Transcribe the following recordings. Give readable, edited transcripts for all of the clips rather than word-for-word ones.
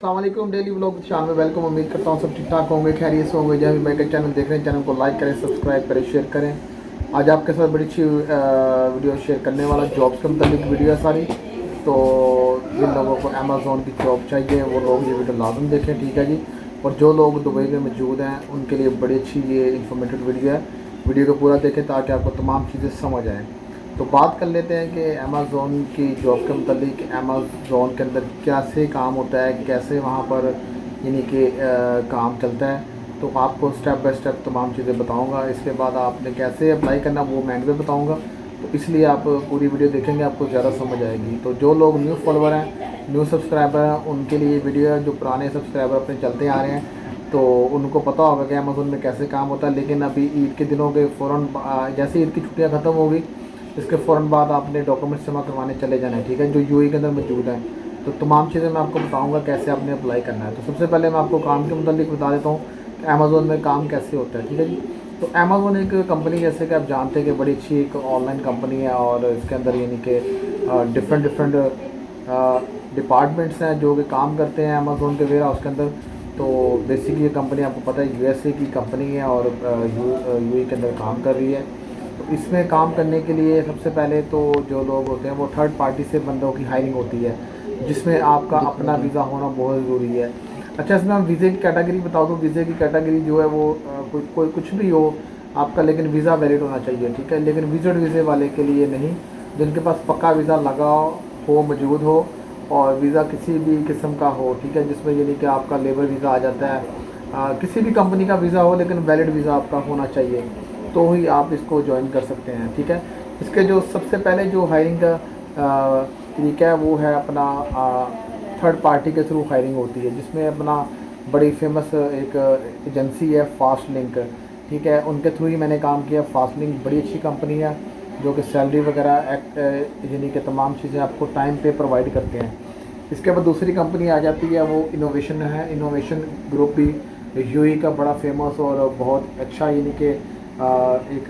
अस्सलामुअलैकुम daily vlog शाम में वेलकम। उम्मीद करता हूँ सब ठीक ठाक होंगे, खैरियत से होंगे। जहाँ भी मैं चैनल देख रहे हैं चैनल को लाइक करें, सब्सक्राइब करें, शेयर करें। आज आपके साथ बड़ी अच्छी वीडियो शेयर करने वाला, जॉब्स के मुताबिक वीडियो है सारी। तो जिन लोगों को अमेज़ॉन की जॉब चाहिए वो लोग ये वीडियो लाजम देखें, ठीक है जी। और जो लोग दुबई में मौजूद हैं उनके लिए बड़ी अच्छी ये इन्फॉर्मेटिव वीडियो है। वीडियो को पूरा देखें ताकि आपको तमाम चीज़ें समझ आएँ। तो बात कर लेते हैं कि अमेज़ोन की जॉब के मतलब अमेज़ोन के अंदर कैसे काम होता है, कैसे वहाँ पर यानी कि काम चलता है। तो आपको स्टेप बाय स्टेप तमाम चीज़ें बताऊंगा। इसके बाद आपने कैसे अप्लाई करना वो मैं एंड पे बताऊंगा। तो इसलिए आप पूरी वीडियो देखेंगे, आपको ज़्यादा समझ आएगी। तो जो लोग न्यू फॉलोवर हैं, न्यू सब्सक्राइबर हैं, उनके लिए वीडियो है। जो पुराने सब्सक्राइबर अपने चलते आ रहे हैं तो उनको पता होगा कि अमेज़ोन में कैसे काम होता है। लेकिन अभी ईद के दिनों के फ़ौरन जैसे ईद की छुट्टियाँ ख़त्म हो गई, इसके फ़ौरन बाद आपने डॉक्यूमेंट्स जमा करवाने चले जाना है, ठीक है, जो यूएई के अंदर मौजूद हैं। तो तमाम चीज़ें मैं आपको बताऊंगा कैसे आपने अप्लाई करना है। तो सबसे पहले मैं आपको काम के मुताबिक बता देता हूँ कि अमेज़ोन में काम कैसे होता है, ठीक है जी। तो अमेज़ोन एक कंपनी, जैसे कि आप जानते हैं कि बड़ी अच्छी एक ऑनलाइन कंपनी है और इसके अंदर यानी कि डिफरेंट डिफरेंट डिपार्टमेंट्स हैं जो कि काम करते हैं अमेज़ोन के वेयर हाउस के अंदर। तो बेसिकली ये कंपनी आपको पता है यूएसए की कंपनी है और यूएई के अंदर काम कर रही है। तो इसमें काम करने के लिए सबसे पहले तो जो लोग होते हैं वो थर्ड पार्टी से बंदों की हायरिंग होती है, जिसमें आपका अपना वीज़ा होना बहुत ज़रूरी है। अच्छा, इसमें हम वीज़े की कैटेगरी बता दूँ। वीज़े की कैटेगरी जो है वो कोई कुछ भी हो आपका, लेकिन वीज़ा वैलिड होना चाहिए, ठीक है। लेकिन विजिट वीज़े वाले के लिए नहीं, जिनके पास पक्का वीज़ा लगा हो, मौजूद हो और वीज़ा किसी भी किस्म का हो, ठीक है, जिसमें यानी कि आपका लेबर वीज़ा आ जाता है, किसी भी कंपनी का वीज़ा हो लेकिन वैलिड वीज़ा आपका होना चाहिए, तो ही आप इसको ज्वाइन कर सकते हैं, ठीक है। इसके जो सबसे पहले जो हायरिंग का तरीका है वो है अपना थर्ड पार्टी के थ्रू हायरिंग होती है, जिसमें अपना बड़ी फेमस एक एजेंसी है फास्ट लिंक, ठीक है। उनके थ्रू ही मैंने काम किया। फास्ट लिंक बड़ी अच्छी कंपनी है जो कि सैलरी वगैरह यानी कि तमाम चीज़ें आपको टाइम पे प्रोवाइड करते हैं। इसके बाद दूसरी कंपनी आ जाती है वो इनोवेशन है। इनोवेशन ग्रुप भी यूएई का बड़ा फेमस और बहुत अच्छा यानी कि एक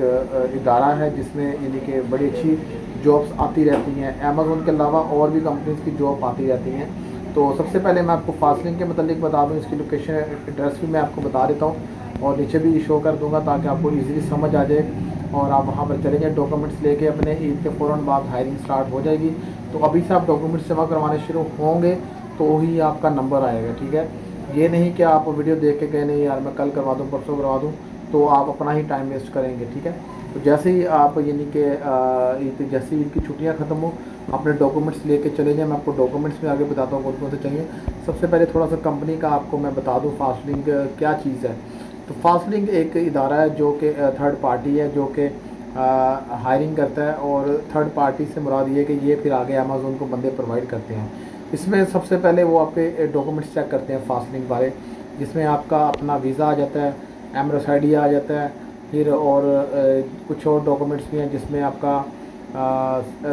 इदारा है, जिसमें यानी कि बड़ी अच्छी जॉब्स आती रहती हैं। अमेज़ोन के अलावा और भी कंपनीज़ की जॉब आती रहती हैं। तो सबसे पहले मैं आपको फास्टलिंक के मतलब बता दूं, इसकी लोकेशन एड्रेस भी मैं आपको बता देता हूँ और नीचे भी शो कर दूंगा ताकि आपको इजीली समझ आ जाए और आप वहाँ पर चले जाएँ। डॉक्यूमेंट्स लेके अपने ईद के फ़ौरन बाद हायरिंग स्टार्ट हो जाएगी। तो अभी से आप डॉक्यूमेंट्स जमा करवाने शुरू होंगे तो ही आपका नंबर आएगा, ठीक है। ये नहीं कि आप वीडियो देख के कहें नहीं यार मैं कल करवा दूँ, परसों करवा दूँ, तो आप अपना ही टाइम वेस्ट करेंगे, ठीक है। तो जैसे ही आप यानी कि जैसे ही इनकी छुट्टियां ख़त्म हो अपने डॉक्यूमेंट्स लेके चले जाएं। मैं आपको डॉक्यूमेंट्स में आगे बताता हूँ कौन कौन से चाहिए। सबसे पहले थोड़ा सा कंपनी का आपको मैं बता दूँ फास्टलिंक क्या चीज़ है। तो फास्टलिंक एक इदारा है जो कि थर्ड पार्टी है, जो कि हायरिंग करता है और थर्ड पार्टी से मुराद ये कि ये फिर आगे अमेज़ोन को बंदे प्रोवाइड करते हैं। इसमें सबसे पहले वो आपके डॉक्यूमेंट्स चेक करते हैं फास्टलिंक वाले, जिसमें आपका अपना वीज़ा आ जाता है, एमरस आई आ जाता है, फिर और कुछ और डॉक्यूमेंट्स भी हैं जिसमें आपका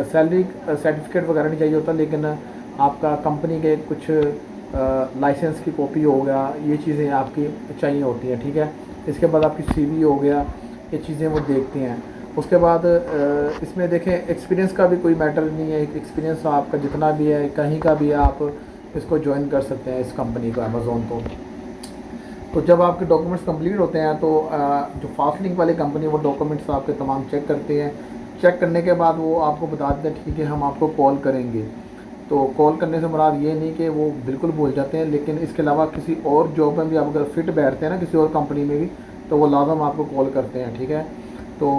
सैलरी सर्टिफिकेट वगैरह नहीं चाहिए होता, लेकिन आपका कंपनी के कुछ लाइसेंस की कॉपी हो गया, ये चीज़ें आपकी चाहिए होती हैं, ठीक है। इसके बाद आपकी सीवी हो गया, ये चीज़ें वो देखते हैं। उसके बाद इसमें देखें एक्सपीरियंस का भी कोई मैटर नहीं है। एक्सपीरियंस आपका जितना भी है कहीं का भी है, आप इसको ज्वाइन कर सकते हैं इस कंपनी को, अमेज़ोन को। तो जब आपके डॉक्यूमेंट्स कंप्लीट होते हैं तो जो फास्ट लिंक वाली कंपनी है वो डॉक्यूमेंट्स आपके तमाम चेक करते हैं। चेक करने के बाद वो आपको बता देते हैं ठीक है हम आपको कॉल करेंगे। तो कॉल करने से मुराद ये नहीं कि वो बिल्कुल भूल जाते हैं, लेकिन इसके अलावा किसी और जॉब में भी आप अगर फिट बैठते हैं ना किसी और कंपनी में भी, तो वो लाजम आपको कॉल करते हैं, ठीक है। तो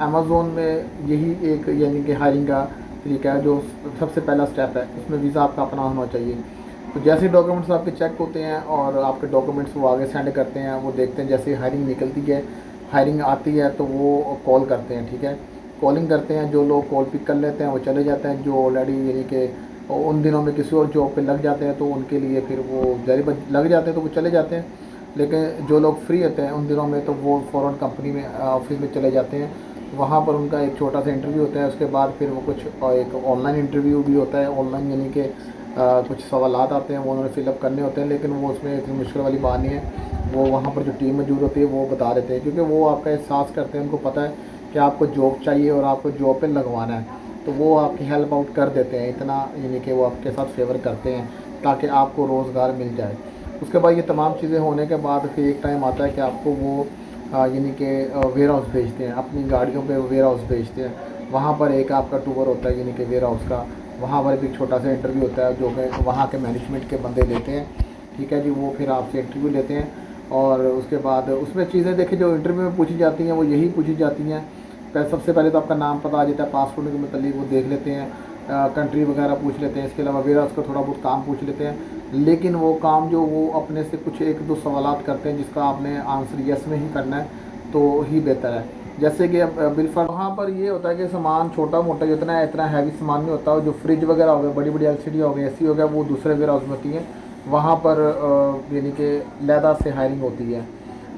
अमेज़ोन में यही एक यानी कि हायरिंग का तरीका है। जो सबसे पहला स्टेप है उसमें वीज़ा आपका अपना होना चाहिए। तो जैसे डॉक्यूमेंट्स आपके चेक होते हैं और आपके डॉक्यूमेंट्स वो आगे सेंड करते हैं, वो देखते हैं जैसे हायरिंग निकलती है, हायरिंग आती है तो वो कॉल करते हैं, ठीक है। कॉलिंग करते हैं, जो लोग कॉल पिक कर लेते हैं वो चले जाते हैं, जो ऑलरेडी यानी कि उन दिनों में किसी और जॉब पे लग जाते हैं तो उनके लिए फिर वो जारी लग जाते हैं तो वो चले जाते हैं। लेकिन जो लोग फ्री होते हैं उन दिनों में तो वो फ़ौरन कंपनी में ऑफिस में चले जाते हैं। वहाँ पर उनका एक छोटा सा इंटरव्यू होता है। उसके बाद फिर वो कुछ एक ऑनलाइन इंटरव्यू भी होता है। ऑनलाइन यानी कि कुछ सवालात आते हैं वो उन्होंने फिलअप करने होते हैं, लेकिन वो उसमें इतनी मुश्किल वाली बात नहीं है। वो वहाँ पर जो टीम मौजूद होती है वो बता देते हैं, क्योंकि वो आपका एहसास करते हैं, उनको पता है कि आपको जॉब चाहिए और आपको जॉब पे लगवाना है, तो वो आपकी हेल्प आउट कर देते हैं। इतना यानी कि वो आपके साथ फेवर करते हैं। ताकि आपको रोज़गार मिल जाए। उसके बाद ये तमाम चीज़ें होने के बाद फिर एक टाइम आता है कि आपको वो यानी कि वेयर हाउस भेजते हैं, अपनी गाड़ियों पे वेयर हाउस भेजते हैं। वहाँ पर एक आपका टूर होता है यानी कि वेयर हाउस का, वहाँ पर भी एक छोटा सा इंटरव्यू होता है जो कि वहाँ के मैनेजमेंट के बंदे लेते हैं, ठीक है जी। वो फिर आपसे इंटरव्यू लेते हैं और उसके बाद उसमें चीज़ें देखिए जो इंटरव्यू में पूछी जाती हैं वो यही पूछी जाती हैं। सबसे पहले तो आपका नाम पता आ जाता है, पासपोर्ट के मतलब वो देख लेते हैं, कंट्री वगैरह पूछ लेते हैं। इसके अलावा वेयर हाउस का थोड़ा बहुत काम पूछ लेते हैं, लेकिन वो काम जो वो अपने से कुछ एक दो सवालात करते हैं जिसका आपने आंसर यस में ही करना है तो ही बेहतर है। जैसे कि अब बिल्फर वहाँ पर ये होता है कि सामान छोटा मोटा जितना है इतना हैवी सामान नहीं होता। जो फ्रिज वगैरह हो गया, बड़ी बड़ी एलसीडी हो गई, एसी हो गया, वो दूसरे वेयर हाउस में होती है। वहाँ पर यानी कि लैदा से हायरिंग होती है।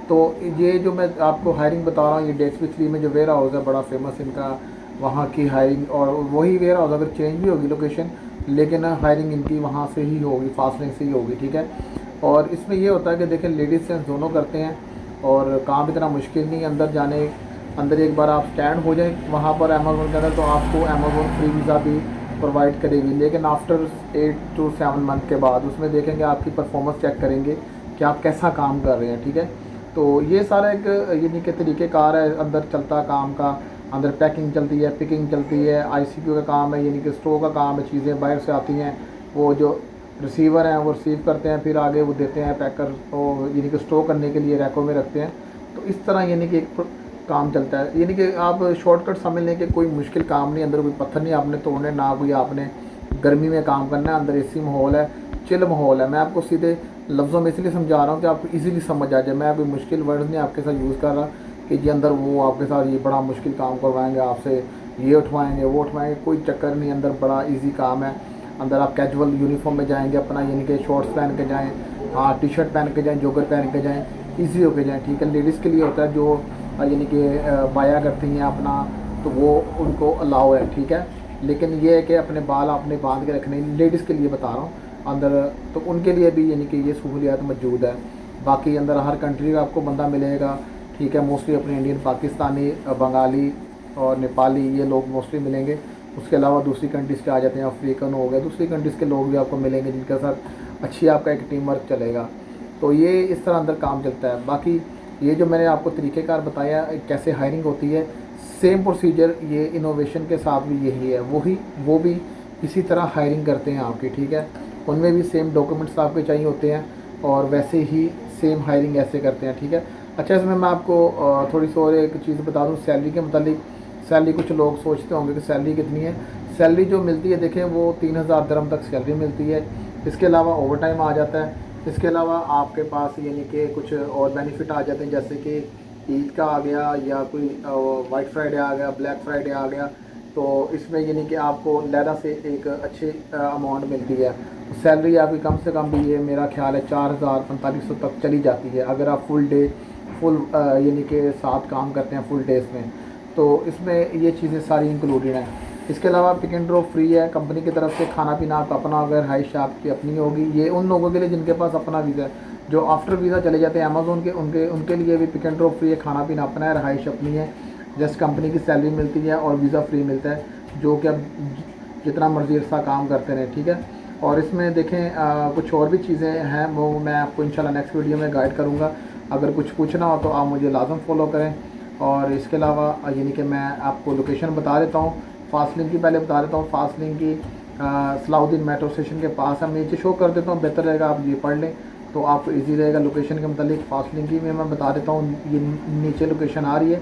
तो ये जो मैं आपको हायरिंग बता रहा हूँ, ये DXP 3 में जो वेयर हाउस है बड़ा फेमस इनका, वहाँ की हायरिंग। और वही वेयर हाउस अगर चेंज भी होगी लोकेशन, लेकिन हायरिंग इनकी वहाँ से ही होगी, फास्ट लिंक से ही होगी, ठीक है। और इसमें ये होता है कि देखें लेडीज़ जेंट्स दोनों करते हैं और काम इतना मुश्किल नहीं है। अंदर एक बार आप स्टैंड हो जाए वहाँ पर अमेज़ोन के अंदर तो आपको अमेज़ोन फ्री वीज़ा भी प्रोवाइड करेगी, लेकिन आफ्टर 8 to 7 मंथ के बाद उसमें देखेंगे, आपकी परफॉर्मेंस चेक करेंगे कि आप कैसा काम कर रहे हैं, ठीक है। तो ये सारा एक यानी कि तरीक़ेकार है अंदर चलता काम का। अंदर पैकिंग चलती है, पिकिंग चलती है, ICQ का काम है, यानी कि स्टोर का काम है। चीज़ें बाहर से आती हैं, वो जो रिसीवर हैं वो रिसीव करते हैं, फिर आगे वो देते हैं पैकर और यानी कि स्टोर करने के लिए रैकों में रखते हैं। तो इस तरह यानी कि एक काम चलता है। यानी कि आप शॉर्टकट समझ लें कि कोई मुश्किल काम नहीं, अंदर कोई पत्थर नहीं आपने तोड़ने, ना कोई आपने गर्मी में काम करना है। अंदर AC माहौल है, चिल माहौल है। मैं आपको सीधे लफ्ज़ों में इसलिए समझा रहा हूँ कि आपको इजीली समझ आ जाए। मैं कोई मुश्किल वर्ड नहीं आपके साथ यूज़ कर रहा कि जी अंदर वो आपके साथ ये बड़ा मुश्किल काम करवाएंगे, आपसे ये उठवाएंगे वो उठवाएंगे, कोई चक्कर नहीं। अंदर बड़ा इजी काम है। अंदर आप कैजुअल यूनिफॉर्म में जाएंगे अपना, यानी कि शॉर्ट्स पहन के जाएँ, हाँ T-शर्ट पहन के जाएँ, जॉगर पहन के जाएँ, ईजी होके जाएँ, ठीक है। लेडीज़ के लिए होता है जो यानी कि बाया करती हैं अपना, तो वो उनको अलाउ है, ठीक है। लेकिन ये है कि अपने बाल आपने बांध के रखने, लेडीज़ के लिए बता रहा हूँ अंदर, तो उनके लिए भी यानी कि ये सहूलियत मौजूद है। बाकी अंदर हर कंट्री का आपको बंदा मिलेगा, ठीक है। मोस्टली अपने इंडियन, पाकिस्तानी, बंगाली और नेपाली ये लोग मोस्टली मिलेंगे। उसके अलावा दूसरी कंट्रीज़ के आ जाते हैं, अफ्रीकन हो गए, दूसरी कंट्रीज़ के लोग भी आपको मिलेंगे जिनके साथ अच्छी आपका एक टीम वर्क चलेगा। तो ये इस तरह अंदर काम चलता है। बाकी ये जो मैंने आपको तरीक़ेकार बताया कैसे हायरिंग होती है, सेम प्रोसीजर ये इनोवेशन के साथ भी यही है। वो भी इसी तरह हायरिंग करते हैं आपकी, ठीक है। उनमें भी सेम डॉक्यूमेंट्स आपके चाहिए होते हैं और वैसे ही सेम हायरिंग ऐसे करते हैं, ठीक है। अच्छा, इसमें मैं आपको थोड़ी सी और एक चीज़ बता दूँ सैलरी के मतलब। सैलरी कुछ लोग सोचते होंगे कि सैलरी कितनी है। सैलरी जो मिलती है देखें वो 3000 दिरहम तक सैलरी मिलती है। इसके अलावा ओवर टाइम आ जाता है। इसके अलावा आपके पास यानी कि कुछ और बेनिफिट आ जाते हैं, जैसे कि ईद का आ गया या कोई वाइट फ्राइडे आ गया, ब्लैक फ्राइडे आ गया। तो इसमें यानी कि आपको लैदा से एक अच्छी अमाउंट मिलती है। तो सैलरी आपकी कम से कम भी ये मेरा ख्याल है 4500 तक चली जाती है अगर आप फुल यानी कि साथ काम करते हैं फुल डेज़ में। तो इसमें ये चीज़ें सारी इंक्लूडेड हैं। इसके अलावा पिक एंड ड्रॉप फ्री है कंपनी की तरफ से। खाना पीना आपका अपना, अगर हाइश आपकी अपनी होगी। ये उन लोगों के लिए जिनके पास अपना वीज़ा है, जो आफ्टर वीज़ा चले जाते हैं अमेज़ोन के, उनके लिए भी पिक एंड ड्रॉप फ्री है। खाना पीना अपना है, रहाइश अपनी है, जस्ट कंपनी की सैलरी मिलती है और वीज़ा फ्री मिलता है, जो कि अब जितना मर्जी अर्सा काम करते रहें, ठीक है। और इसमें देखें कुछ और भी चीज़ें हैं, वो मैं आपको इंशाल्लाह नेक्स्ट वीडियो में गाइड करूँगा। अगर कुछ पूछना हो तो आप मुझे लाजम फॉलो करें। और इसके अलावा यानी कि मैं आपको लोकेशन बता देता हूँ, फास्ट लिंक की पहले बता देता हूँ। फास्ट लिंक की सलाउद्दीन मेट्रो स्टेशन के पास है। मैं नीचे शो कर देता हूँ, बेहतर रहेगा आप ये पढ़ लें तो आपको ईजी रहेगा लोकेशन के मतलब। फास्ट लिंक की मैं बता देता हूँ, ये नीचे लोकेशन आ रही है,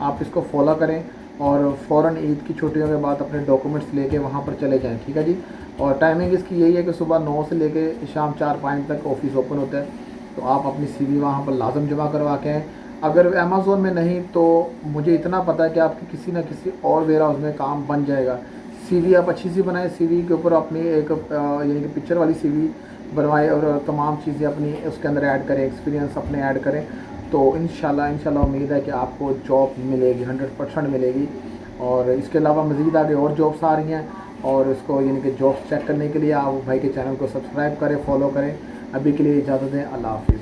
आप इसको फॉलो करें और फ़ौरन ईद की छुट्टियों के बाद अपने डॉक्यूमेंट्स लेके वहाँ पर चले जाएँ, ठीक है जी। और टाइमिंग इसकी यही है कि सुबह 9 से लेके शाम 4-5 तक ऑफिस ओपन होता है। तो आप अपनी CV वहाँ पर लाजम जमा करवा के आएँ। अगर अमेज़ोन में नहीं तो मुझे इतना पता है कि आपकी किसी न किसी और वेयर हाउस में काम बन जाएगा। CV आप अच्छी सी बनाएं, CV के ऊपर अपनी एक यानी कि पिक्चर वाली CV बनवाएं और तमाम चीज़ें अपनी उसके अंदर ऐड करें, एक्सपीरियंस अपने ऐड करें। तो इंशाल्लाह उम्मीद है कि आपको जॉब मिलेगी, 100% मिलेगी। और इसके अलावा मज़ीद आगे और जॉब्स आ रही हैं, और इसको यानी कि जॉब्स चेक करने के लिए आप भाई के चैनल को सब्सक्राइब करें, फॉलो करें। अभी के लिए इजाज़त दें, अल्लाह हाफ़िज़।